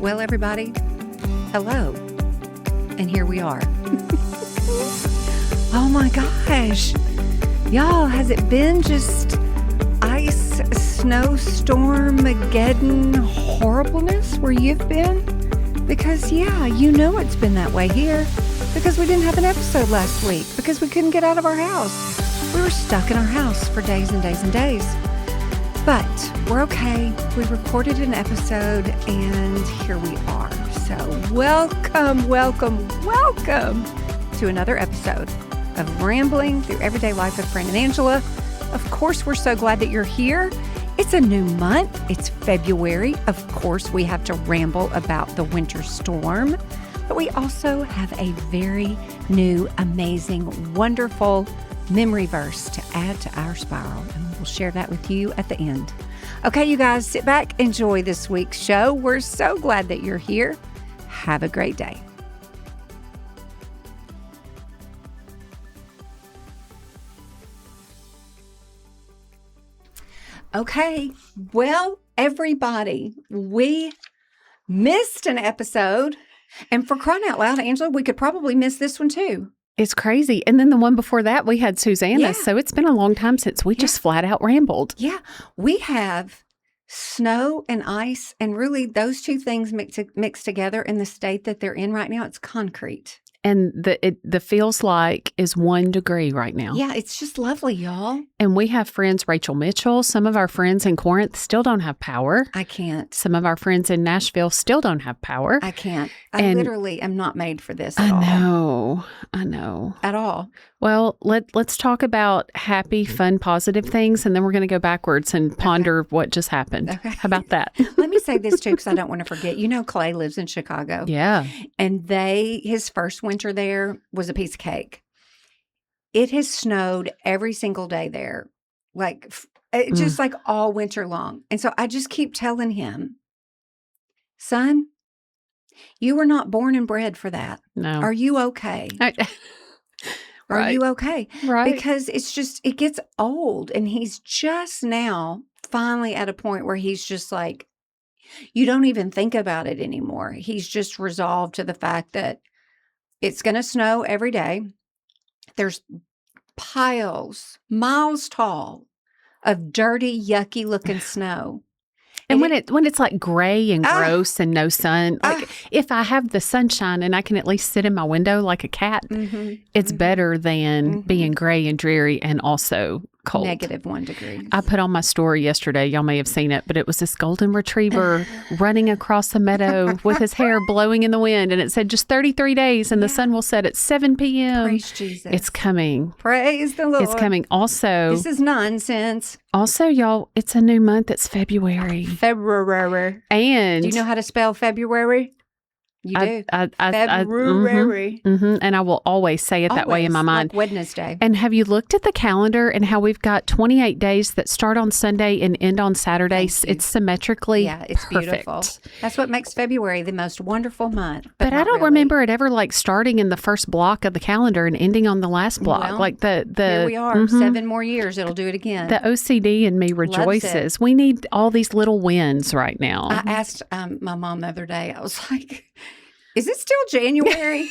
Well, everybody, hello. And here we are. Oh my gosh. Y'all, has it been just ice, snowstorm-mageddon horribleness where you've been? Because, yeah, you know it's been that way here. Because we didn't have an episode last week. Because we couldn't get out of our house. We were stuck in our house for days and days and days. But we're okay. We recorded an episode and here we are. So welcome to another episode of Rambling Through Everyday Life with Fran and Angela. Of course, we're so glad that you're here. It's a new month. It's February. Of course, we have to ramble about the winter storm. But we also have a very new, amazing, wonderful memory verse to add to our spiral. And we'll share that with you at the end. Okay, you guys, sit back, enjoy this week's show. We're so glad that you're here. Have a great day. Okay, well, everybody, we missed an episode. And for crying out loud, Angela, we could probably miss this one too. It's crazy. And then the one before that, we had Susanna. Yeah. So it's been a long time since we just flat out rambled. Yeah, we have snow and ice, and really those two things mixed together in the state that they're in right now. It's concrete. And the feels like is 1 degree right now. Yeah, it's just lovely, y'all. And we have friends, Rachel Mitchell. Some of our friends in Corinth still don't have power. I can't. Some of our friends in Nashville still don't have power. I can't. I literally am not made for this at all. I know. At all. Well, let's talk about happy, fun, positive things, and then we're going to go backwards and ponder what just happened. Okay. How about that? Let me say this, too, because I don't want to forget. You know, Clay lives in Chicago. Yeah. And his first winter there was a piece of cake. It has snowed every single day there, just like all winter long. And so I just keep telling him, son, you were not born and bred for that. No. Are you okay? Are you okay? Right. Because it gets old, and he's just now finally at a point where he's just like, you don't even think about it anymore. He's just resolved to the fact that it's going to snow every day. There's piles, miles tall, of dirty, yucky looking snow. And when it's like gray and gross and no sun, if I have the sunshine and I can at least sit in my window like a cat, it's better than being gray and dreary and also cold. -1 degree. I put on my story yesterday. Y'all may have seen it, but it was this golden retriever running across the meadow with his hair blowing in the wind. And it said just 33 days and the sun will set at 7 p.m. Praise Jesus. It's coming. Praise the Lord. It's coming. Also, this is nonsense. Also, y'all, it's a new month. It's February. February. And do you know how to spell February? You do. February. And I will always say it that way in my mind. Like Wednesday. And have you looked at the calendar and how we've got 28 days that start on Sunday and end on Saturday? It's symmetrically it's perfect. Beautiful. That's what makes February the most wonderful month. But I don't remember it ever starting in the first block of the calendar and ending on the last block. Well, here we are. 7 more years. It'll do it again. The OCD in me rejoices. We need all these little wins right now. I asked my mom the other day, I was like, is it still January?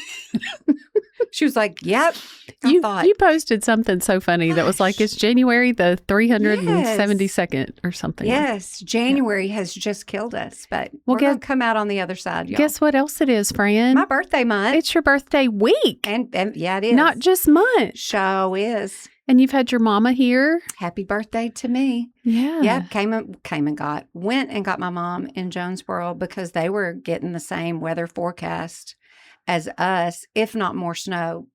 She was like, yep. You posted something so funny that was like, it's January the 372nd or something. Yes. January has just killed us, but we're going to come out on the other side, y'all. Guess what else it is, Fran? My birthday month. It's your birthday week. And yeah, it is. Not just month. Show is. And you've had your mama here. Happy birthday to me. Yeah. Yep. Went and got my mom in Jonesboro because they were getting the same weather forecast as us, if not more snow.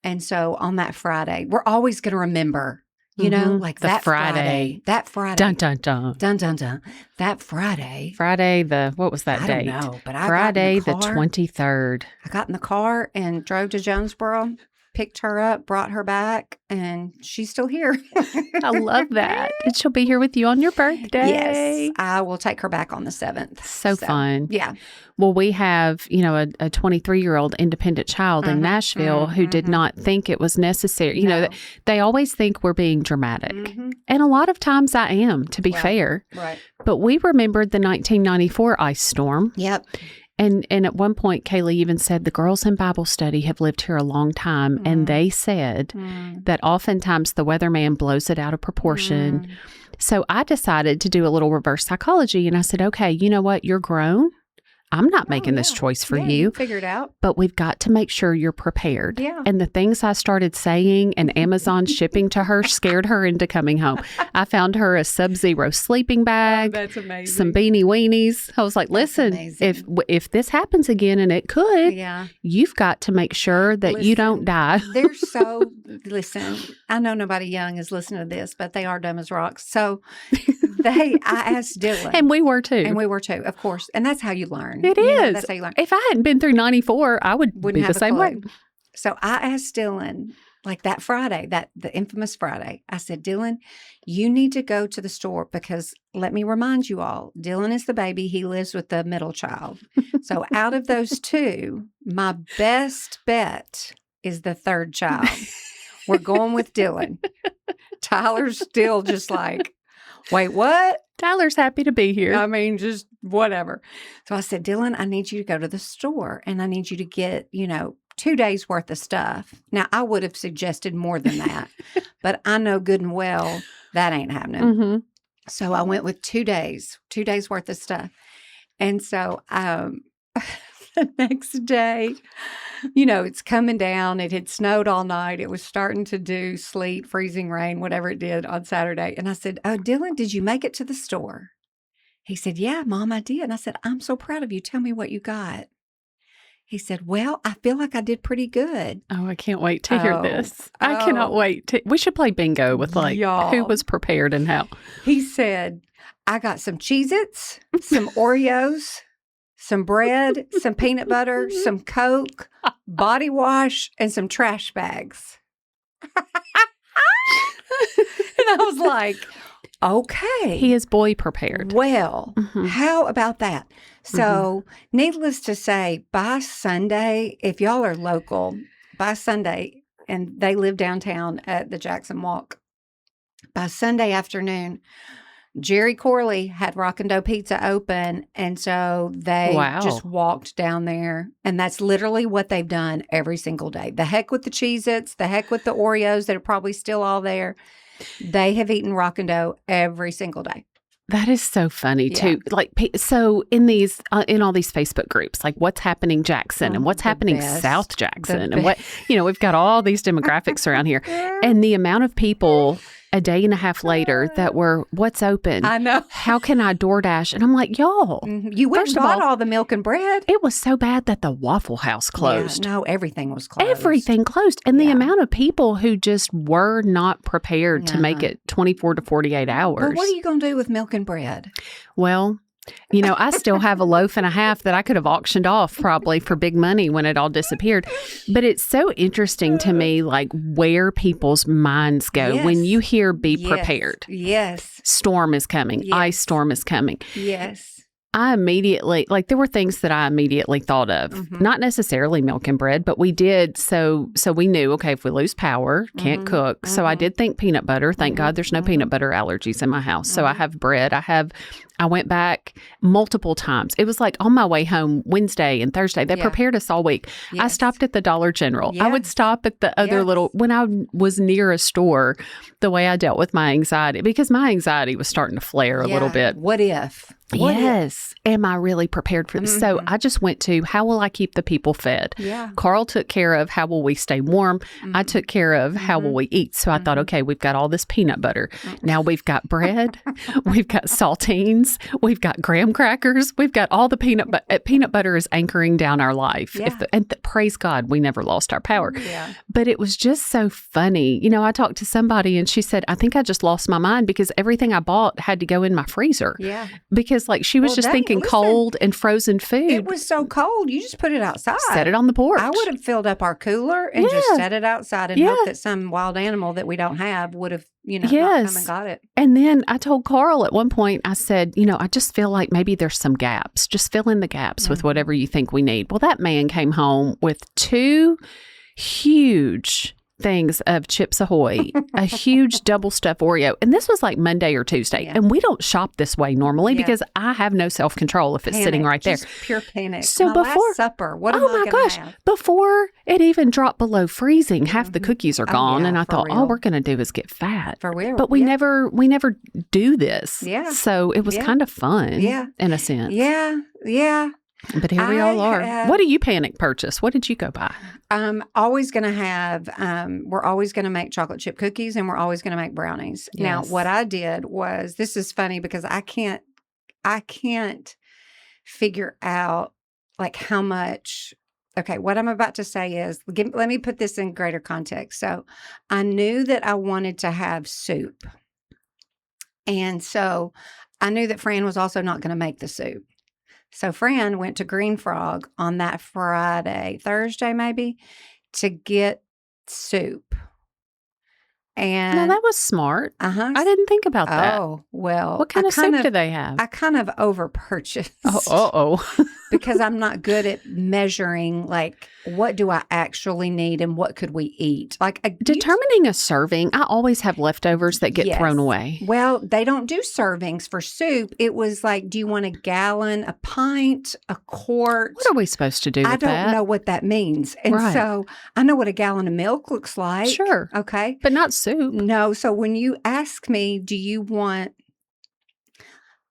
And so on that Friday, we're always going to remember, you know, like that Friday. That Friday. Dun, dun, dun. Dun, dun, dun. That Friday. What was that date? I don't know, but Friday the 23rd. I got in the car and drove to Jonesboro. picked her up, brought her back, and she's still here. I love that. And she'll be here with you on your birthday. Yes, I will take her back on the 7th. So fun. Yeah. Well, we have, a 23-year-old independent child in Nashville who did not think it was necessary. They always think we're being dramatic. And a lot of times I am, to be fair. Right. But we remembered the 1994 ice storm. Yep. And at one point, Kaylee even said the girls in Bible study have lived here a long time. And they said that oftentimes the weatherman blows it out of proportion. So I decided to do a little reverse psychology. And I said, okay, you know what? You're grown. I'm not making this choice for you. Figure it out. But we've got to make sure you're prepared. Yeah. And the things I started saying and Amazon shipping to her scared her into coming home. I found her a Sub-Zero sleeping bag. That's amazing. Some beanie weenies. I was like, listen, if this happens again, and it could, you've got to make sure that you don't die. Listen, I know nobody young is listening to this, but they are dumb as rocks. So I asked Dylan. And we were too. Of course. And that's how you learn. It is. That's how you learn. If I hadn't been through 94, I wouldn't be the same way. So I asked Dylan, like that Friday, the infamous Friday, I said, Dylan, you need to go to the store because let me remind you all, Dylan is the baby. He lives with the middle child. So out of those two, my best bet is the third child. We're going with Dylan. Tyler's still just like, wait, what? Tyler's happy to be here. I mean, just whatever. So I said, Dylan, I need you to go to the store and I need you to get, 2 days worth of stuff. Now, I would have suggested more than that, but I know good and well that ain't happening. So I went with 2 days worth of stuff. And so the next day, it's coming down. It had snowed all night. It was starting to do sleet, freezing rain, whatever it did on Saturday. And I said, oh, Dylan, did you make it to the store? He said, yeah, Mom, I did. And I said, I'm so proud of you. Tell me what you got. He said, well, I feel like I did pretty good. Oh, I can't wait to hear this. I cannot wait. We should play bingo with who was prepared and how. He said, I got some Cheez-Its, some Oreos, some bread, some peanut butter, some Coke, body wash, and some trash bags. And I was like, okay. He is boy prepared. Well, how about that? So, needless to say, by Sunday, if y'all are local, by Sunday, and they live downtown at the Jackson Walk, by Sunday afternoon, Jerry Corley had Rock and Dough Pizza open, and so they just walked down there, and that's literally what they've done every single day. The heck with the Cheez-Its, the heck with the Oreos that are probably still all there. They have eaten Rock and Dough every single day. That is so funny too. So in these, in all these Facebook groups, like what's happening Jackson and what's happening South Jackson and what, we've got all these demographics around here, and the amount of people a day and a half later that were, what's open? I know. How can I DoorDash? And I'm like, y'all. You went and bought all the milk and bread. It was so bad that the Waffle House closed. Yeah, no, everything was closed. Everything closed. And the amount of people who just were not prepared to make it 24 to 48 hours. Well, what are you going to do with milk and bread? Well, I still have a loaf and a half that I could have auctioned off probably for big money when it all disappeared. But it's so interesting to me, like where people's minds go when you hear be prepared. Yes. Storm is coming. Yes. Ice storm is coming. Yes. I immediately, there were things that I immediately thought of, not necessarily milk and bread, but we did. So we knew, okay, if we lose power, can't cook. So I did think peanut butter. Thank God there's no peanut butter allergies in my house. So I have bread. I went back multiple times. It was like on my way home Wednesday and Thursday. They prepared us all week. Yes. I stopped at the Dollar General. I would stop at the other when I was near a store, the way I dealt with my anxiety, because my anxiety was starting to flare a little bit. What if? Yes. Am I really prepared for this? So I just went to, how will I keep the people fed? Yeah. Carl took care of how will we stay warm? I took care of how will we eat? So I thought, okay, we've got all this peanut butter. Now we've got bread. We've got saltines. We've got graham crackers. We've got all the peanut butter. Peanut butter is anchoring down our life. Yeah. Praise God, we never lost our power. Yeah. But it was just so funny. I talked to somebody and she said, I think I just lost my mind because everything I bought had to go in my freezer. Yeah. Because because like she was just thinking cold and frozen food. It was so cold. You just put it outside. Set it on the porch. I would have filled up our cooler and just set it outside and hoped that some wild animal that we don't have would have, not come and got it. And then I told Carl at one point, I said, I just feel like maybe there's some gaps. Just fill in the gaps with whatever you think we need. Well, that man came home with 2 huge things of Chips Ahoy, a huge double stuffed Oreo. And this was like Monday or Tuesday. Yeah. And we don't shop this way normally because I have no self-control if it's sitting right there. Just pure panic. So my before last supper, what am I going to have? Before it even dropped below freezing, half the cookies are gone. And I thought, all we're going to do is get fat. For real. But we never do this. Yeah. So it was kind of fun in a sense. Yeah. Yeah. But here we all are. What do you panic purchase? What did you go buy? Always going to have, we're always going to make chocolate chip cookies and we're always going to make brownies. Yes. Now, what I did was, this is funny because I can't figure out like how much. Okay, what I'm about to say is, let me put this in greater context. So I knew that I wanted to have soup. And so I knew that Fran was also not going to make the soup. So Fran went to Green Frog on that Thursday maybe, to get soup. And no, that was smart. I didn't think about that. Oh, well. What kind of soup do they have? I kind of over-purchased. Oh. Because I'm not good at measuring, like, what do I actually need and what could we eat? Like determining a serving, I always have leftovers that get thrown away. Well, they don't do servings for soup. It was like, do you want a gallon, a pint, a quart? What are we supposed to do with that? I don't know what that means. And so I know what a gallon of milk looks like. Sure. Okay. But not soup. No. So when you ask me, do you want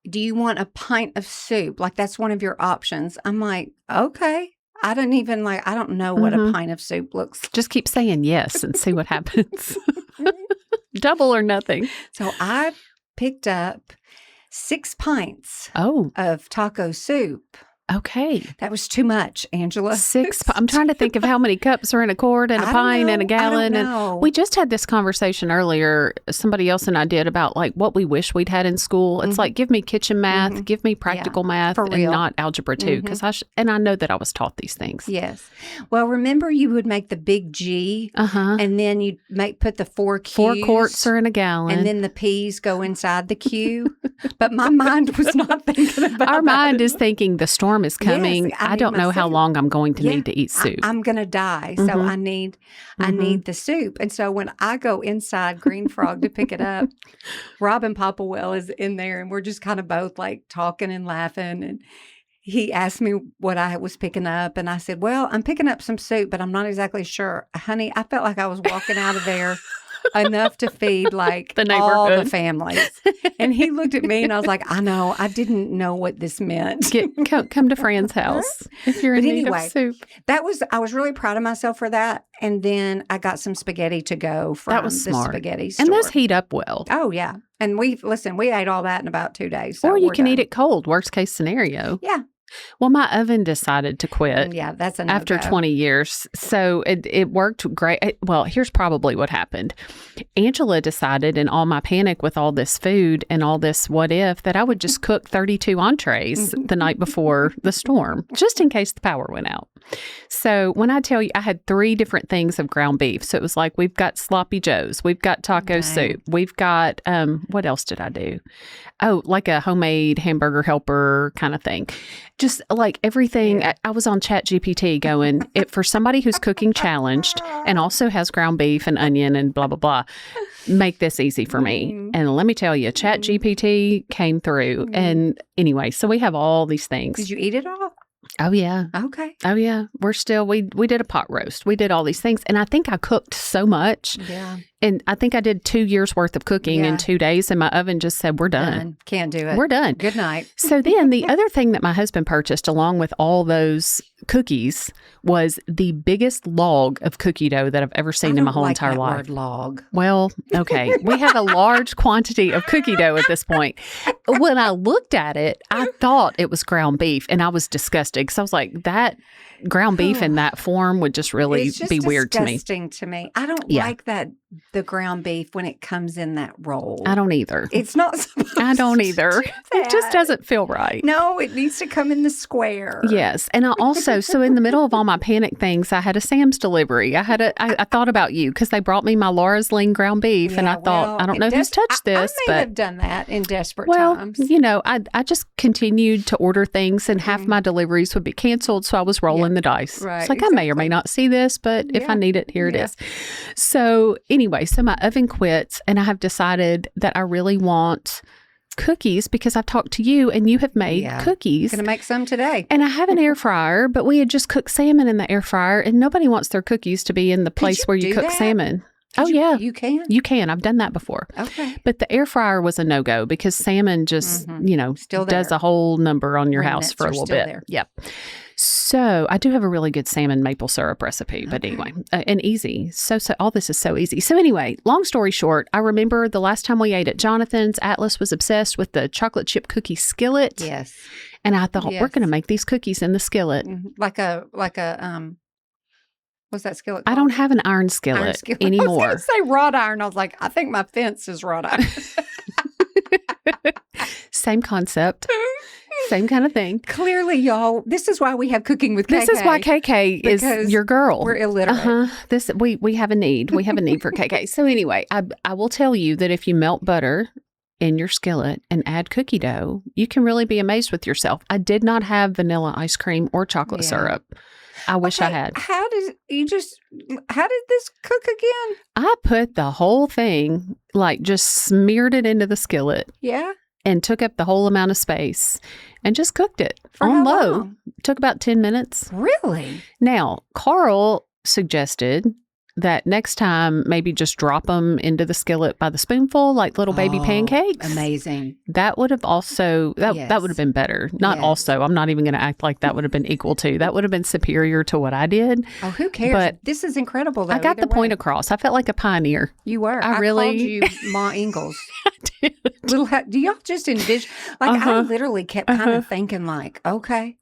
a pint of soup? Like, that's one of your options. I'm like, okay. I don't know what a pint of soup looks like. Just keep saying yes and see what happens. Double or nothing. So I picked up 6 pints of taco soup. Okay. That was too much, Angela. 6. I'm trying to think of how many cups are in a quart and a pint and a gallon. And we just had this conversation earlier. Somebody else and I did about like what we wish we'd had in school. It's like, give me kitchen math, give me practical math, and not algebra 2. Because I know that I was taught these things. Yes. Well, remember you would make the big G, and then you'd put the 4 Qs. 4 quarts are in a gallon, and then the P's go inside the Q. But my mind was not thinking about our mind is thinking the storm is coming. Yes, I don't know how long I'm going to need to eat soup. I'm going to die. So I need the soup. And so when I go inside Green Frog to pick it up, Robin Popplewell is in there and we're just kind of both like talking and laughing. And he asked me what I was picking up. And I said, well, I'm picking up some soup, but I'm not exactly sure. Honey, I felt like I was walking out of there enough to feed like all the families. And he looked at me and I was like, I know, I didn't know what this meant. Come to Fran's house if you're in need of soup. I was really proud of myself for that. And then I got some spaghetti to go from the spaghetti store. And those heat up well. Oh, yeah. And we ate all that in about 2 days. So or you can eat it cold, worst case scenario. Yeah. Well, my oven decided to quit. Yeah, that's a no-go. After 20 years. So it worked great. Well, here's probably what happened. Angela decided in all my panic with all this food and all this what if that I would just cook 32 entrees the night before the storm, just in case the power went out. So when I tell you, I had 3 different things of ground beef. So it was like, we've got sloppy joes, we've got taco soup, we've got, what else did I do? Oh, like a homemade hamburger helper kind of thing. Just like everything. Yeah. I was on ChatGPT going, for somebody who's cooking challenged and also has ground beef and onion and blah, blah, blah, make this easy for me. And let me tell you, ChatGPT came through. And anyway, so we have all these things. Did you eat it all? Oh, yeah. Okay. Oh, yeah. We're still, we did a pot roast. We did all these things. And I think I cooked so much. Yeah. And I think I did 2 years worth of cooking in 2 days. And my oven just said, we're done. Can't do it. We're done. Good night. So then the other thing that my husband purchased along with all those cookies was the biggest log of cookie dough that I've ever seen in my whole entire life. Word log. Well, okay. We have a large quantity of cookie dough at this point. When I looked at it, I thought it was ground beef and I was disgusted because I was like, that ground beef in that form would just really be weird to me. It's disgusting to me. I don't like the ground beef when it comes in that roll. I don't either. It's not supposed I don't either. It just doesn't feel right. No, it needs to come in the square. Yes. And I also, so in the middle of all my panic things, I had a Sam's delivery. I thought about you because they brought me my Laura's lean ground beef. And I thought, I don't know who's touched this. I may have done that in desperate times. I just continued to order things and half my deliveries would be canceled. So I was rolling the dice. Right, it's like, I may or may not see this, but if I need it, here it is. So anyway, so my oven quits and I have decided that I really want cookies because I've talked to you and you have made cookies. I'm going to make some today. And I have an air fryer, but we had just cooked salmon in the air fryer and nobody wants their cookies to be in the place where you cook salmon. You can? You can. I've done that before. Okay. But the air fryer was a no-go because salmon just, still does a whole number on your house for a little bit. There. Yeah. So I do have a really good salmon maple syrup recipe, but anyway, and easy. So all this is so easy. So anyway, long story short, I remember the last time we ate at Jonathan's, Atlas was obsessed with the chocolate chip cookie skillet. Yes. And I thought, we're going to make these cookies in the skillet. Like a what's that skillet called? I don't have an iron skillet anymore. I was going to say wrought iron. I was like, I think my fence is wrought iron. Same concept. Same kind of thing. Clearly, y'all, this is why we have Cooking with KK. This is why KK is your girl. We're illiterate. We have a need. We have a need for KK. So anyway, I will tell you that if you melt butter in your skillet and add cookie dough, you can really be amazed with yourself. I did not have vanilla ice cream or chocolate syrup. I wish I had. How did this cook again? I put the whole thing, just smeared it into the skillet. Yeah. And took up the whole amount of space and just cooked it on how low. Long? Took about 10 minutes. Really? Now, Carl suggested that next time maybe just drop them into the skillet by the spoonful like little baby pancakes. Amazing. That would have also, that would have been better. Not also, I'm not even going to act like that would have been equal to. That would have been superior to what I did. Oh, who cares? But this is incredible though. I got the point across. I felt like a pioneer. You were. I really called you Ma Ingalls. I did. Do y'all just envision? I literally kept kind of thinking okay.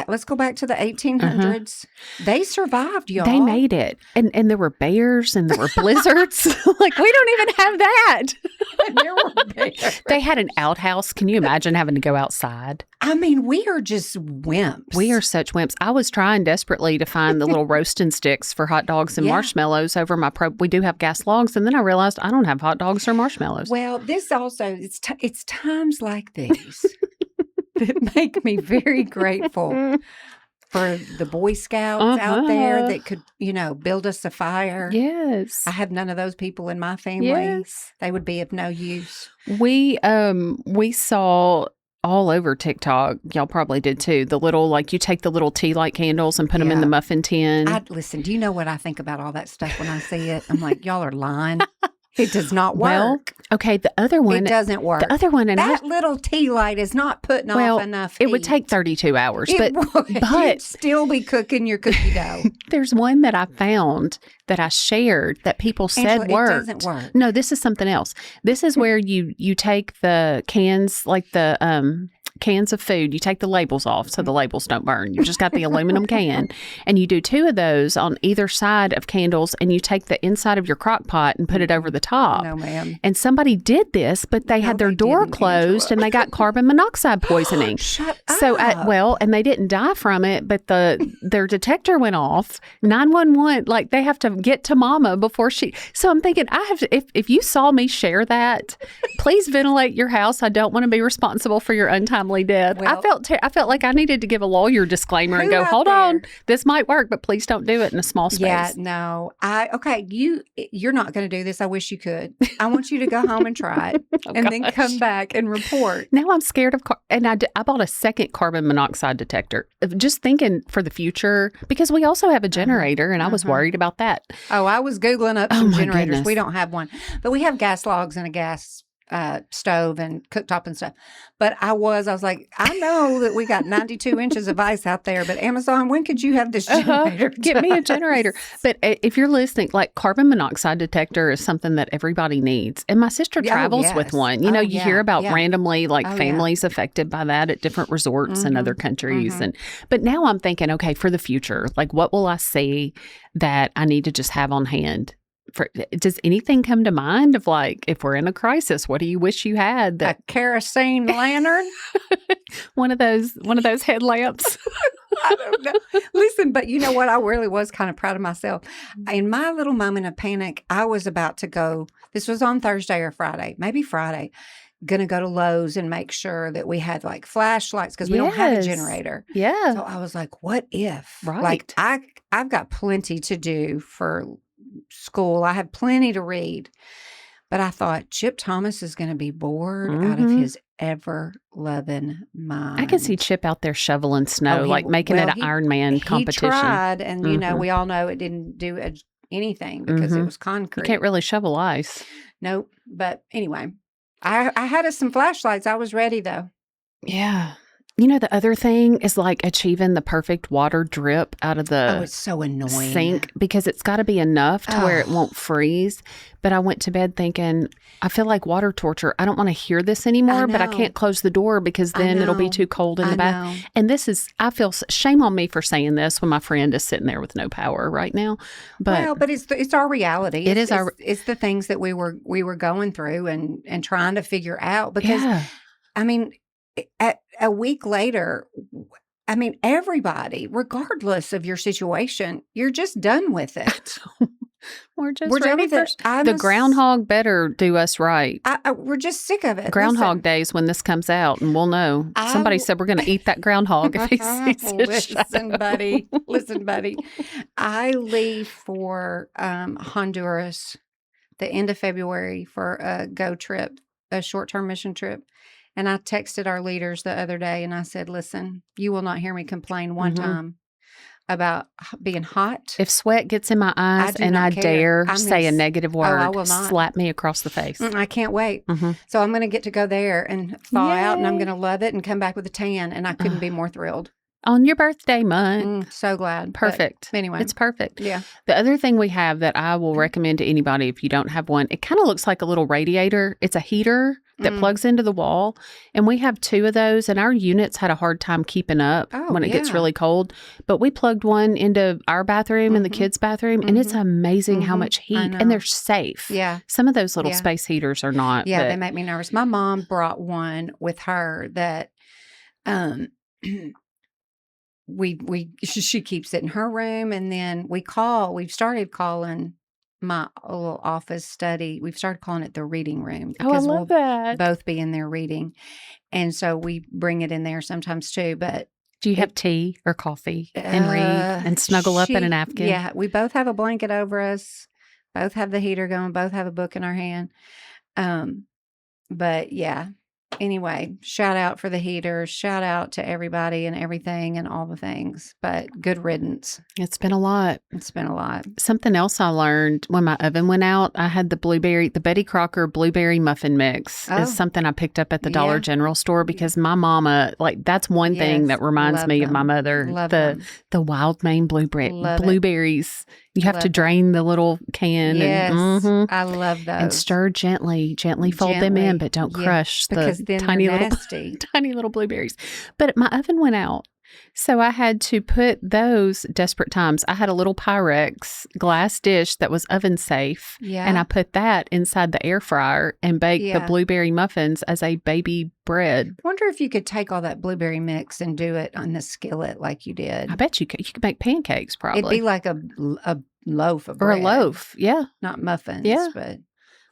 Let's go back to the 1800s. They survived, y'all. They made it. And there were bears and there were blizzards. We don't even have that. There were bears. They had an outhouse. Can you imagine having to go outside? I mean, we are just wimps. We are such wimps. I was trying desperately to find the little roasting sticks for hot dogs and marshmallows over my we do have gas logs. And then I realized I don't have hot dogs or marshmallows. Well, this also, it's times like these that make me very grateful for the Boy Scouts out there that could, build us a fire. Yes. I have none of those people in my family. Yes. They would be of no use. We saw all over TikTok, y'all probably did too, the little, you take the little tea light candles and put them in the muffin tin. Listen, do you know what I think about all that stuff when I see it? I'm like, y'all are lying. It does not work. Well, okay, the other one. It doesn't work. The other one. And that little tea light is not putting off enough heat. It would take 32 hours. But you'd still be cooking your cookie dough. There's one that I found that I shared that people said worked. It doesn't work. No, this is something else. This is where you take the cans, the cans of food, you take the labels off so the labels don't burn. You just got the aluminum can and you do 2 of those on either side of candles and you take the inside of your crock pot and put it over the top. No, ma'am. And somebody did this, but they had their door closed and they got carbon monoxide poisoning. Shut up. So, and they didn't die from it, but their detector went off. 911, they have to get to mama before so I'm thinking, if you saw me share that, please ventilate your house. I don't want to be responsible for your untimely death. Well, I felt like I needed to give a lawyer disclaimer and go, hold on, this might work, but please don't do it in a small space. Yeah, no. You're not going to do this. I wish you could. I want you to go home and try it then come back and report. Now I'm scared of, and I bought a second carbon monoxide detector, just thinking for the future, because we also have a generator and I was worried about that. Oh, I was Googling up some generators. Goodness. We don't have one, but we have gas logs and a gas stove and cooktop and stuff. But I was like, I know that we got 92 inches of ice out there, but Amazon, when could you have this generator? Get me a generator. But if you're listening, like carbon monoxide detector is something that everybody needs. And my sister travels with one. You know, you hear about randomly like families affected by that at different resorts in other countries. But now I'm thinking, okay, for the future, like what will I see that I need to just have on hand? Does anything come to mind of like, if we're in a crisis, what do you wish you had? A kerosene lantern? one of those headlamps. I don't know. Listen, but you know what? I really was kind of proud of myself. In my little moment of panic, I was about to go, this was on Thursday or Friday, maybe Friday, going to go to Lowe's and make sure that we had like flashlights because we don't have a generator. Yeah. So I was like, what if? Right. Like I've got plenty to do for school. I have plenty to read. But I thought Chip Thomas is going to be bored out of his ever-loving mind. I can see Chip out there shoveling snow, making it an Iron Man competition. He tried, and you know, we all know it didn't do anything because it was concrete. You can't really shovel ice. Nope. But anyway, I had us some flashlights. I was ready, though. Yeah. You know, the other thing is like achieving the perfect water drip out of the it's so annoying. Sink because it's got to be enough to where it won't freeze. But I went to bed thinking, I feel like water torture. I don't want to hear this anymore, but I can't close the door because then it'll be too cold in the bath. And I feel shame on me for saying this when my friend is sitting there with no power right now. But it's our reality. It's the things that we were going through and trying to figure out because I mean, a week later, I mean, everybody, regardless of your situation, you're just done with it. We're ready for the groundhog better do us right. We're just sick of it. Groundhog days when this comes out, and we'll know. Somebody said we're going to eat that groundhog if he sees it. Listen, buddy. I leave for Honduras the end of February for a short-term mission trip. And I texted our leaders the other day and I said, listen, you will not hear me complain one time about being hot. If sweat gets in my eyes and I dare say a negative word, I will not. Slap me across the face. I can't wait. So I'm going to get to go there and thaw out and I'm going to love it and come back with a tan. And I couldn't be more thrilled. On your birthday month. So glad. Perfect. But anyway. It's perfect. Yeah. The other thing we have that I will recommend to anybody if you don't have one, it kind of looks like a little radiator. It's a heater that plugs into the wall. And we have 2 of those. And our units had a hard time keeping up when it gets really cold. But we plugged one into our bathroom and the kids' bathroom. And it's amazing how much heat. And they're safe. Yeah. Some of those little space heaters are not. Yeah, they make me nervous. My mom brought one with her that she keeps it in her room, and then we've started calling my little office study. We've started calling it the reading room because I love that. Both be in there reading, and so we bring it in there sometimes too. But do you have tea or coffee and read and snuggle up in a napkin? Yeah, we both have a blanket over us. Both have the heater going. Both have a book in our hand. But yeah. Anyway, shout out for the heaters, shout out to everybody and everything and all the things, but good riddance. It's been a lot. Something else I learned when my oven went out, I had the Betty Crocker blueberry muffin mix is something I picked up at the Dollar General store because my mama, that's one thing that reminds me of my mother. The wild Maine blueberries. You have to drain the little can. Yes, I love those. And stir gently fold them in, but don't crush the tiny little blueberries. But my oven went out. So I had to put those desperate times. I had a little Pyrex glass dish that was oven safe. Yeah. And I put that inside the air fryer and baked the blueberry muffins as a baby bread. I wonder if you could take all that blueberry mix and do it on the skillet like you did. I bet you could. You could make pancakes probably. It'd be like a loaf of bread. Or a loaf, yeah. Not muffins, but...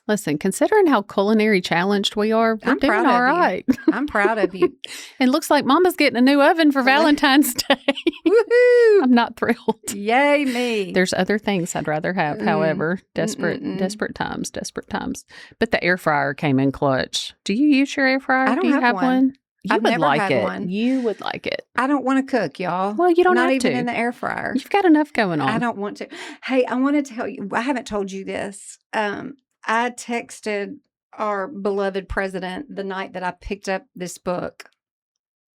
Listen, considering how culinary challenged we are, we're doing all right. I'm proud of you. It looks like Mama's getting a new oven for Valentine's Day. Woohoo! I'm not thrilled. Yay me. There's other things I'd rather have, however. Desperate times. But the air fryer came in clutch. Do you use your air fryer? I don't have one. I've never had one. You would like it. I don't want to cook, y'all. Well, you don't have to. Not even in the air fryer. You've got enough going on. I don't want to. Hey, I want to tell you, I haven't told you this. I texted our beloved president the night that I picked up this book.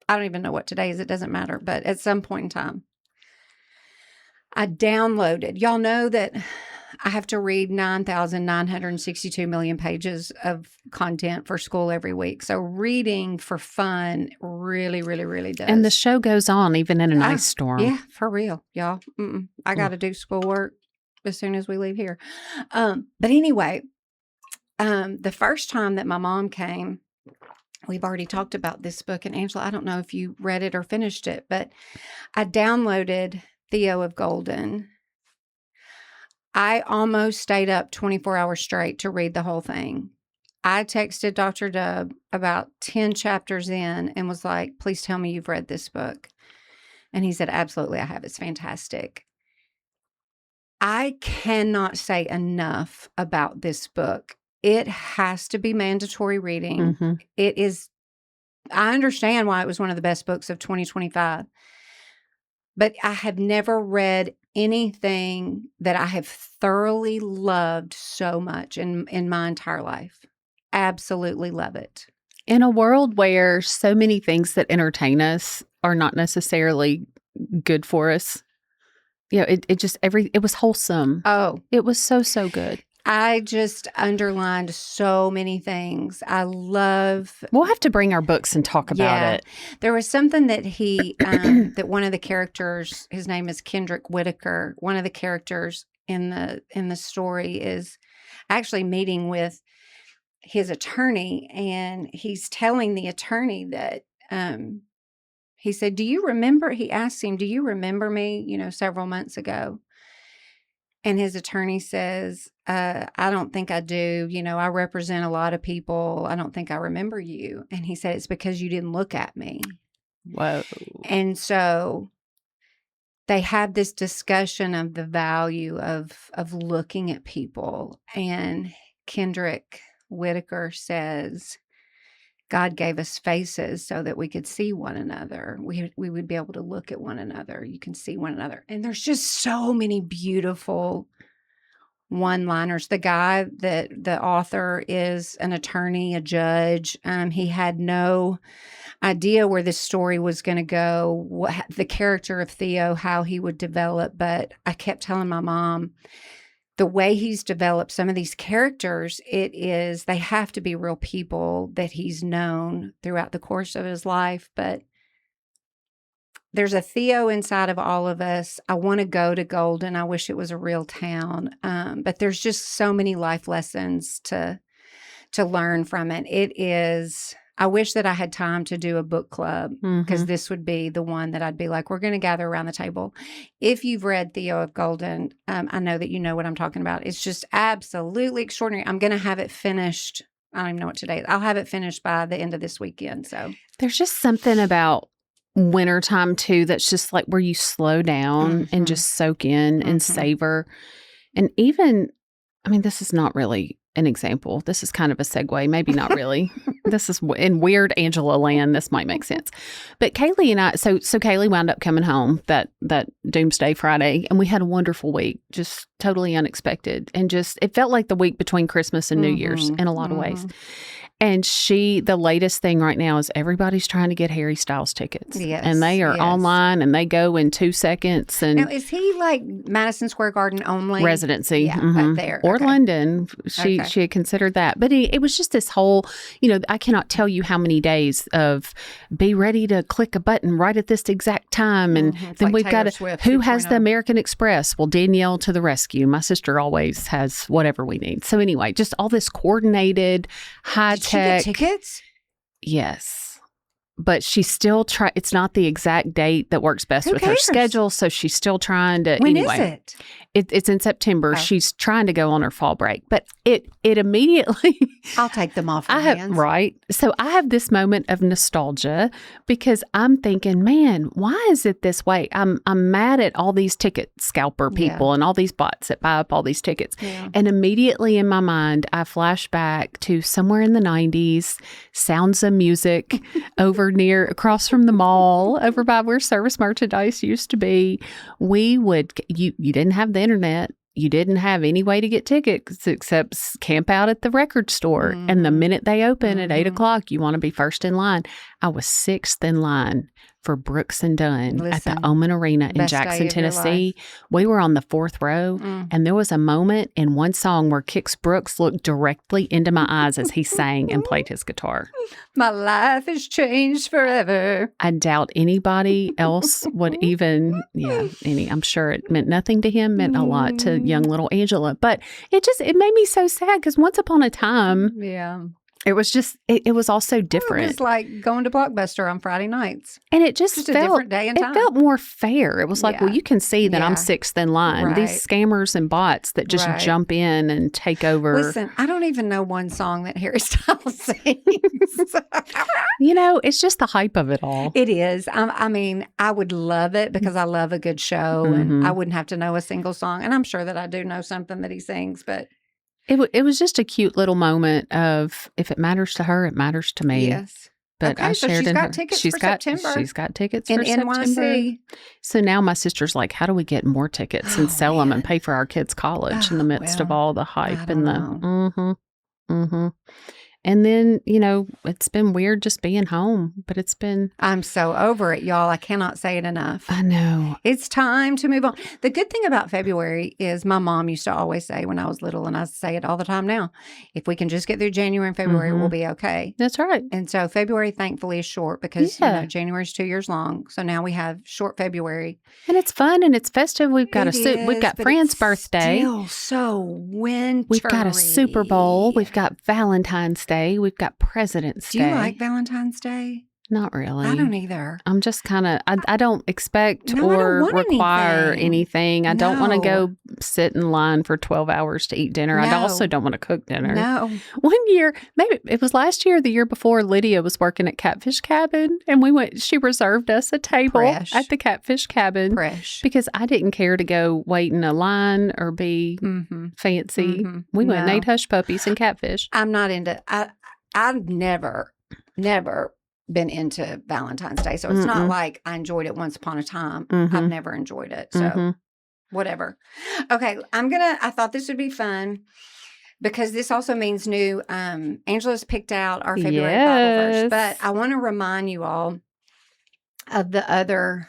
I don't even know what today is. It doesn't matter. But at some point in time, I downloaded. Y'all know that I have to read 9,962 million pages of content for school every week. So reading for fun really, really, really does. And the show goes on even in an ice storm. Yeah, for real, y'all. I got to do schoolwork as soon as we leave here. But anyway, the first time that my mom came, we've already talked about this book. And Angela, I don't know if you read it or finished it, but I downloaded Theo of Golden. I almost stayed up 24 hours straight to read the whole thing. I texted Dr. Dub about 10 chapters in and was like, please tell me you've read this book. And he said, absolutely, I have. It's fantastic. I cannot say enough about this book. It has to be mandatory reading. Mm-hmm. It is, I understand why it was one of the best books of 2025. But I have never read anything that I have thoroughly loved so much in my entire life. Absolutely love it. In a world where so many things that entertain us are not necessarily good for us, it was wholesome. Oh, it was so good. I just underlined so many things. I love. We'll have to bring our books and talk about it. There was something that he, that one of the characters, his name is Kendrick Whitaker. One of the characters in the story is actually meeting with his attorney, and he's telling the attorney that he said, "Do you remember?" He asked him, "Do you remember me? Several months ago." And his attorney says, I don't think I do. I represent a lot of people. I don't think I remember you. And he said, it's because you didn't look at me. Whoa. And so they have this discussion of the value of looking at people. And Kendrick Whitaker says, God gave us faces so that we could see one another. We would be able to look at one another. You can see one another. And there's just so many beautiful one-liners. The guy that the author is an attorney, a judge. He had no idea where this story was going to go, the character of Theo, how he would develop. But I kept telling my mom, the way he's developed some of these characters, they have to be real people that he's known throughout the course of his life. But there's a Theo inside of all of us. I want to go to Golden. I wish it was a real town. But there's just so many life lessons to learn from it. It is, I wish that I had time to do a book club, because this would be the one that I'd be like, we're going to gather around the table. If you've read Theo of Golden, I know that you know what I'm talking about. It's just absolutely extraordinary. I'm going to have it finished. I don't even know what today is. I'll have it finished by the end of this weekend. So there's just something about wintertime too that's just like where you slow down and just soak in and savor. And even, this is not really an example. This is kind of a segue. Maybe not really. This is in weird Angela land. This might make sense. But Kaylee and I, so Kaylee wound up coming home that Doomsday Friday, and we had a wonderful week, just totally unexpected. And just, it felt like the week between Christmas and New Year's in a lot of ways. And the latest thing right now is everybody's trying to get Harry Styles tickets. Yes, and they are online and they go in 2 seconds. And now, is he like Madison Square Garden only? Residency. Yeah, up there. Or okay. London. She had considered that. But it was just this whole, I cannot tell you how many days of be ready to click a button right at this exact time. And then we've got who has the American Express? Well, Danielle to the rescue. My sister always has whatever we need. So anyway, just all this coordinated, high Did she get tickets? Yes. But she's still it's not the exact date that works best with her schedule. So she's still trying to. When is it? It's in September. Oh. She's trying to go on her fall break. But it immediately. I'll take them off her hands. Right. So I have this moment of nostalgia because I'm thinking, man, why is it this way? I'm mad at all these ticket scalper people and all these bots that buy up all these tickets. Yeah. And immediately in my mind, I flash back to somewhere in the 90s, Sounds of Music over across from the mall, over by where Service Merchandise used to be. We would, you didn't have the internet. you didn't have any way to get tickets except camp out at the record store. And the minute they open at 8 o'clock, you want to be first in line. I was sixth in line for Brooks and Dunn at the Omen Arena in Jackson, Tennessee. We were on the fourth row, and there was a moment in one song where Kix Brooks looked directly into my eyes as he sang and played his guitar. My life has changed forever. I doubt anybody else would even, I'm sure it meant nothing to him, meant a lot to young little Angela. But it made me so sad because once upon a time, it was just, it was all so different. It was like going to Blockbuster on Friday nights. And it just felt, a different day and time. It felt more fair. It was like, well, you can see that I'm sixth in line. Right. These scammers and bots that just jump in and take over. Listen, I don't even know one song that Harry Styles sings. It's just the hype of it all. It is. I mean, I would love it because I love a good show and I wouldn't have to know a single song. And I'm sure that I do know something that he sings, but It was just a cute little moment of, if it matters to her, it matters to me. Yes. But I shared she's in got her. tickets for September. She's got tickets in for NYC. September. So now my sister's like, how do we get more tickets and sell them and pay for our kids' college in the midst of all the hype and the And then, it's been weird just being home, but it's been... I'm so over it, y'all. I cannot say it enough. I know. It's time to move on. The good thing about February is my mom used to always say when I was little, and I say it all the time now, if we can just get through January and February, we'll be okay. That's right. And so February, thankfully, is short because January is 2 years long. So now we have short February. And it's fun and it's festive. We've got we've got Fran's birthday. Still so wintry. We've got a Super Bowl. We've got Valentine's Day. We've got President's Day. Do you like Valentine's Day? Not really. I don't either. I'm just kind of, I don't expect or require anything. I don't want to go sit in line for 12 hours to eat dinner. I also don't want to cook dinner. No. One year, maybe it was last year or the year before, Lydia was working at Catfish Cabin and she reserved us a table at the Catfish Cabin because I didn't care to go wait in a line or be fancy. We went and ate hush puppies and catfish. I'm not into, I've never been into Valentine's Day. So it's not like I enjoyed it once upon a time. I've never enjoyed it. So whatever. Okay. I thought this would be fun because this also means new. Angela's picked out our February Bible verse, but I want to remind you all of the other,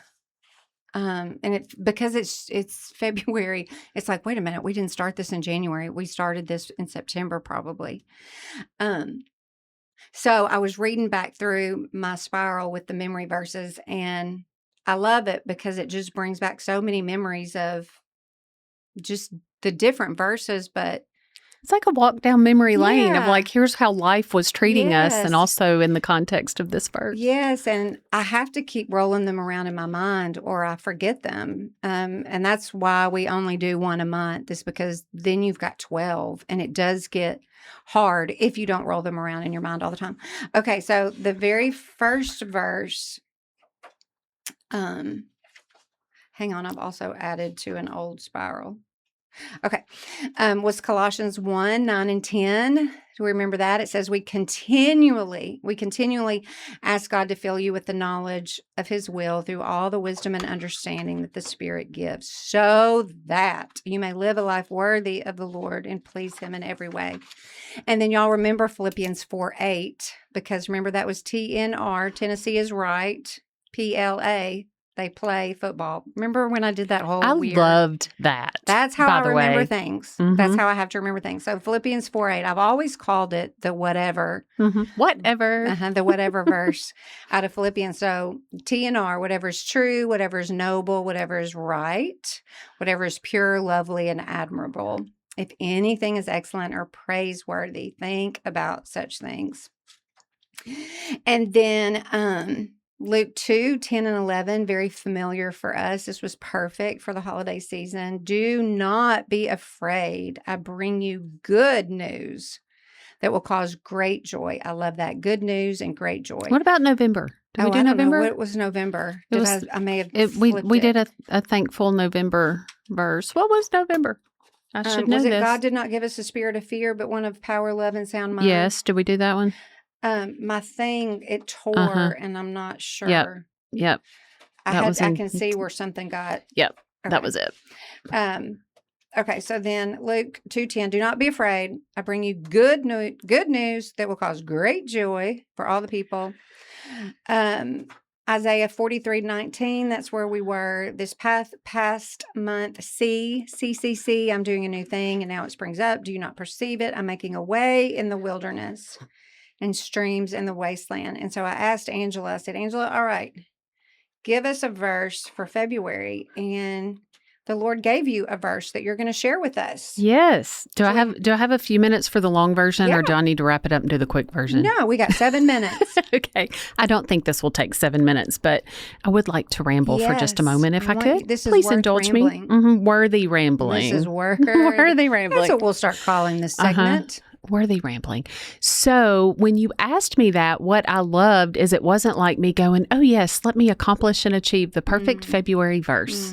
because it's February, it's like, wait a minute, we didn't start this in January. We started this in September probably. So I was reading back through my spiral with the memory verses, and I love it because it just brings back so many memories of just the different verses, but it's like a walk down memory lane of like, here's how life was treating us, and also in the context of this verse. Yes, and I have to keep rolling them around in my mind or I forget them. And that's why we only do one a month, is because then you've got 12, and it does get hard if you don't roll them around in your mind all the time. Okay, so the very first verse, hang on, I've also added to an old spiral. Okay, was Colossians 1, 9 and 10. Do we remember that? It says we continually ask God to fill you with the knowledge of his will through all the wisdom and understanding that the Spirit gives, so that you may live a life worthy of the Lord and please him in every way. And then y'all remember Philippians 4:8, because remember that was TNR, Tennessee is right, PLA. They play football. Remember when I did that whole weird? I loved that. That's how I remember things. That's how I have to remember things. So Philippians 4:8, I've always called it the whatever. Whatever. The whatever verse out of Philippians. So TNR, whatever is true, whatever is noble, whatever is right, whatever is pure, lovely, and admirable. If anything is excellent or praiseworthy, think about such things. And then Luke 2, 10 and 11, very familiar for us. This was perfect for the holiday season. Do not be afraid. I bring you good news that will cause great joy. I love that. Good news and great joy. What about November? Did we do November? What was November? I may have we did a thankful November verse. What was November? I should know this. God did not give us a spirit of fear, but one of power, love, and sound mind. Yes. Did we do that one? My thing, it tore, and I'm not sure. Yep. I can see where something got. Yep. Okay. That was it. Okay, so then Luke 2:10, do not be afraid. I bring you good news that will cause great joy for all the people. Isaiah 43:19, that's where we were this past month. See, I'm doing a new thing, and now it springs up. Do you not perceive it? I'm making a way in the wilderness and streams in the wasteland. And so I asked Angela, I said, Angela, all right, give us a verse for February. And the Lord gave you a verse that you're going to share with us. Yes. Do I have a few minutes for the long version, Yeah. or do I need to wrap it up and do the quick version? No, we got 7 minutes. Okay. I don't think this will take 7 minutes, but I would like to ramble for just a moment if I could. This is Please worth indulge rambling. me. Worthy rambling. This is worthy rambling. That's what we'll start calling this segment. Worthy rambling. So when you asked me that, what I loved is it wasn't like me going, oh, yes, let me accomplish and achieve the perfect February verse.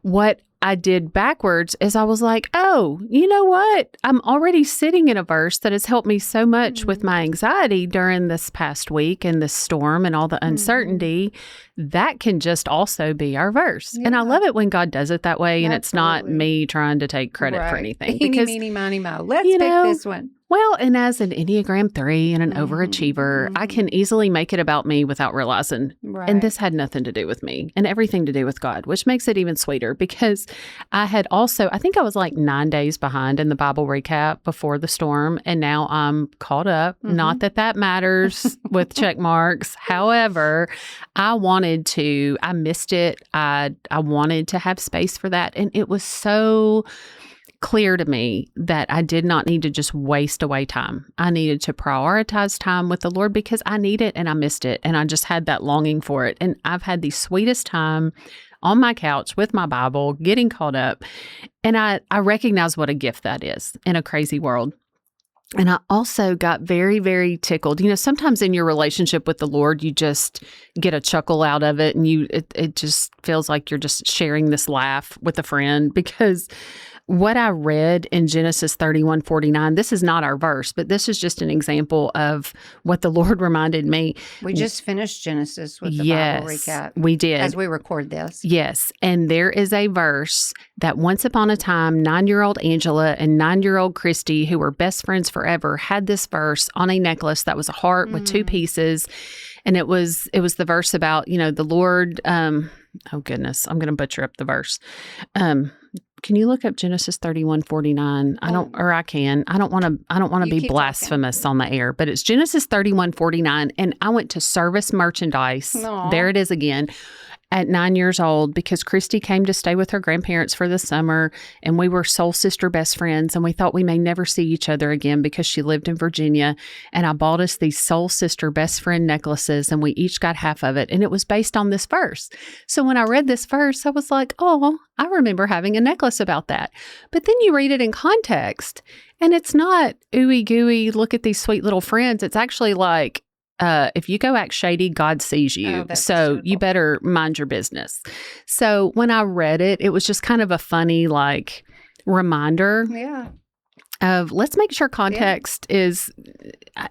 What I did backwards is I was like, oh, you know what? I'm already sitting in a verse that has helped me so much with my anxiety during this past week and this storm and all the uncertainty. That can just also be our verse. And I love it when God does it that way. And it's not me trying to take credit for anything. Because, meeny, miny, mo. Let's pick this one. Well, and as an Enneagram 3 and an overachiever, I can easily make it about me without realizing. Right. And this had nothing to do with me and everything to do with God, which makes it even sweeter because I had also, I think I was like 9 days behind in the Bible recap before the storm. And now I'm caught up. Not that that matters with check marks. However, I missed it. I wanted to have space for that. And it was so clear to me that I did not need to just waste away time. I needed to prioritize time with the Lord because I need it and I missed it. And I just had that longing for it. And I've had the sweetest time on my couch with my Bible, getting caught up. And I recognize what a gift that is in a crazy world. And I also got very, very tickled. You know, sometimes in your relationship with the Lord, you just get a chuckle out of it and it just feels like you're just sharing this laugh with a friend because what I read in Genesis 31:49, this is not our verse, but this is just an example of what the Lord reminded me. We just finished Genesis with the Bible recap. We did. As we record this. Yes. And there is a verse that once upon a time, 9-year-old Angela and 9-year-old Christy, who were best friends forever, had this verse on a necklace that was a heart with 2 pieces. And it was the verse about, you know, the Lord, oh goodness, I'm going to butcher up the verse. Can you look up Genesis 31:49? I don't want to be blasphemous on the air, but it's Genesis 31:49. And I went to Service Merchandise. Aww. There it is again. At 9 years old, because Christy came to stay with her grandparents for the summer, and we were soul sister best friends, and we thought we may never see each other again because she lived in Virginia. And I bought us these soul sister best friend necklaces, and we each got half of it, and it was based on this verse. So when I read this verse, I was like, oh, I remember having a necklace about that. But then you read it in context, and it's not ooey gooey, look at these sweet little friends. It's actually like, if you go act shady, God sees you. So you better mind your business. So when I read it, it was just kind of a funny, like, reminder of let's make sure context is,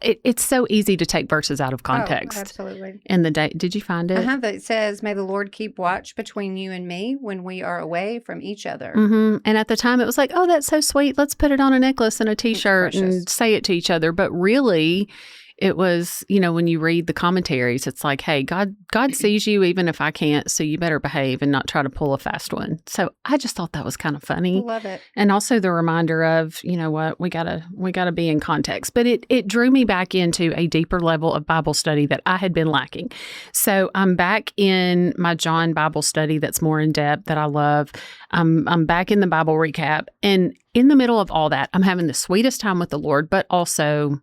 it's so easy to take verses out of context. Oh, absolutely. And did you find it? It says, may the Lord keep watch between you and me when we are away from each other. And at the time it was like, oh, that's so sweet. Let's put it on a necklace and a t-shirt and say it to each other. But really, it was, you know, when you read the commentaries, it's like, hey, God sees you even if I can't, so you better behave and not try to pull a fast one. So I just thought that was kind of funny. Love it. And also the reminder of, you know what, we gotta be in context. But it drew me back into a deeper level of Bible study that I had been lacking. So I'm back in my John Bible study that's more in depth that I love. I'm back in the Bible recap. And in the middle of all that, I'm having the sweetest time with the Lord, but also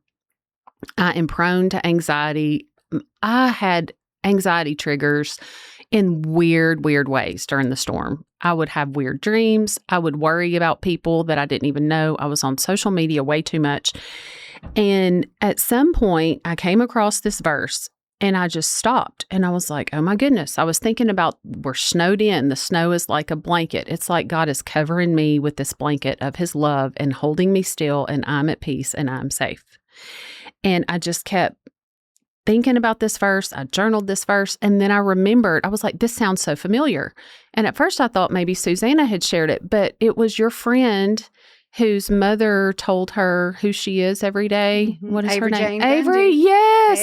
I am prone to anxiety. I had anxiety triggers in weird ways during the storm. I would have weird dreams. I would worry about people that I didn't even know. I was on social media way too much. And at some point, I came across this verse and I just stopped. And I was like, oh my goodness. I was thinking about we're snowed in. The snow is like a blanket. It's like God is covering me with this blanket of his love and holding me still, and I'm at peace and I'm safe. And I just kept thinking about this verse. I journaled this verse. And then I remembered, I was like, this sounds so familiar. And at first I thought maybe Susanna had shared it, but it was your friend whose mother told her who she is every day. What is her name? Jane Avery. Bundy. Yes.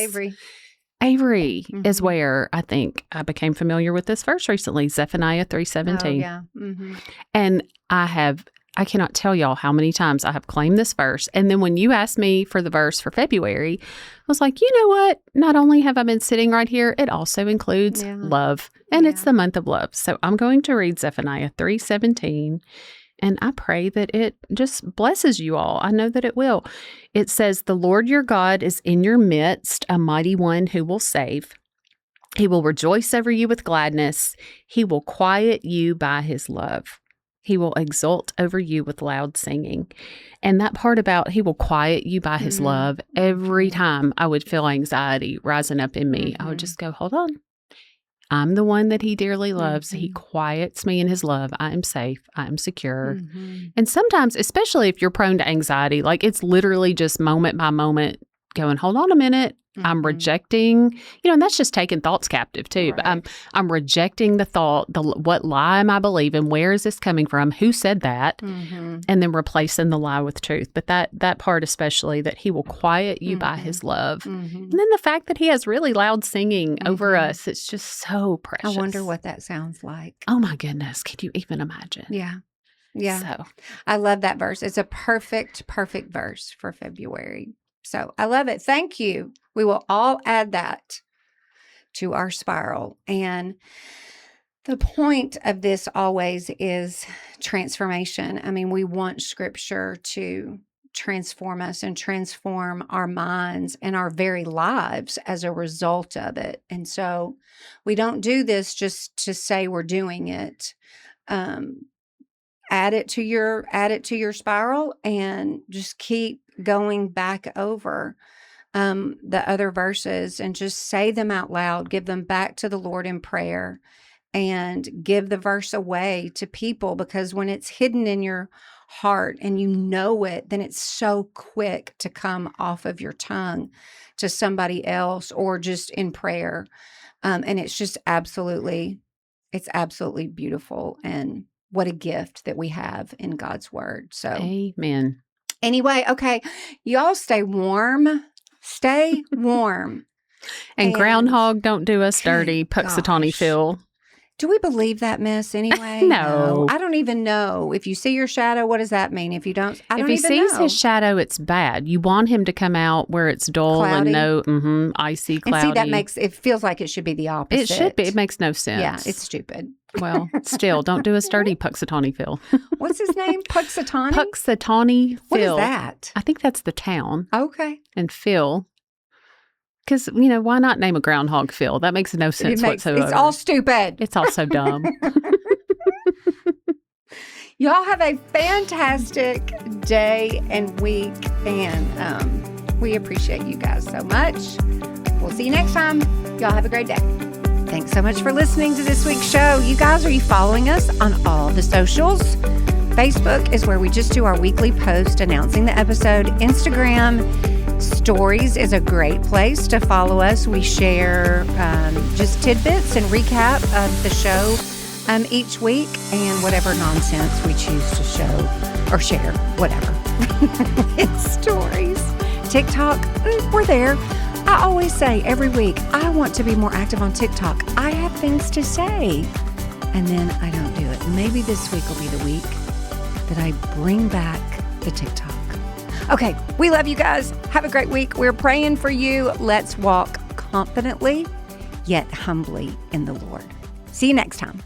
Avery. Is where I think I became familiar with this verse recently, Zephaniah 3:17. Oh, yeah. And I cannot tell y'all how many times I have claimed this verse. And then when you asked me for the verse for February, I was like, you know what? Not only have I been sitting right here, it also includes love. And it's the month of love. So I'm going to read Zephaniah 3:17. And I pray that it just blesses you all. I know that it will. It says, the Lord your God is in your midst, a mighty one who will save. He will rejoice over you with gladness. He will quiet you by his love. He will exult over you with loud singing. And that part about he will quiet you by his love, every time I would feel anxiety rising up in me, I would just go, hold on. I'm the one that he dearly loves. He quiets me in his love. I am safe. I am secure. And sometimes, especially if you're prone to anxiety, like it's literally just moment by moment going, hold on a minute. I'm rejecting, and that's just taking thoughts captive too. Right. But I'm rejecting the thought, what lie am I believing? Where is this coming from? Who said that? And then replacing the lie with truth. But that part especially, that he will quiet you by his love. And then the fact that he has really loud singing over us, it's just so precious. I wonder what that sounds like. Oh my goodness. Can you even imagine? Yeah. Yeah. So I love that verse. It's a perfect verse for February. So I love it. Thank you. We will all add that to our spiral. And the point of this always is transformation. I mean, we want Scripture to transform us and transform our minds and our very lives as a result of it. And so we don't do this just to say we're doing it. Add it to your spiral and just keep going back over the other verses and just say them out loud, give them back to the Lord in prayer, and give the verse away to people, because when it's hidden in your heart and you know it, then it's so quick to come off of your tongue to somebody else or just in prayer. And it's just absolutely beautiful, and what a gift that we have in God's word. So amen. Anyway, okay, y'all stay warm. Stay warm. And groundhog, don't do us dirty. Puxatawny Phil. Do we believe that mess anyway? No. I don't even know. If you see your shadow, what does that mean? If you don't, I don't even know. If he sees know. his shadow, it's bad. You want him to come out where it's dull Cloudy. And icy, cloudy. And see, it feels like it should be the opposite. It should be. It makes no sense. Yeah, it's stupid. Well, still, don't do us dirty, Puxatawny Phil. What's his name? Puxatawny? Puxatawny Phil. What is that? I think that's the town. Okay. And Phil. Because, why not name a groundhog Phil? That makes no sense whatsoever. It's all stupid. It's all so dumb. Y'all have a fantastic day and week, and we appreciate you guys so much. We'll see you next time. Y'all have a great day. Thanks so much for listening to this week's show. You guys, are you following us on all the socials? Facebook is where we just do our weekly post announcing the episode. Instagram Stories is a great place to follow us. We share just tidbits and recap of the show each week, and whatever nonsense we choose to show or share, whatever. It's stories. TikTok, we're there. I always say every week, I want to be more active on TikTok. I have things to say, and then I don't do it. Maybe this week will be the week that I bring back the TikTok. Okay, we love you guys. Have a great week. We're praying for you. Let's walk confidently, yet humbly in the Lord. See you next time.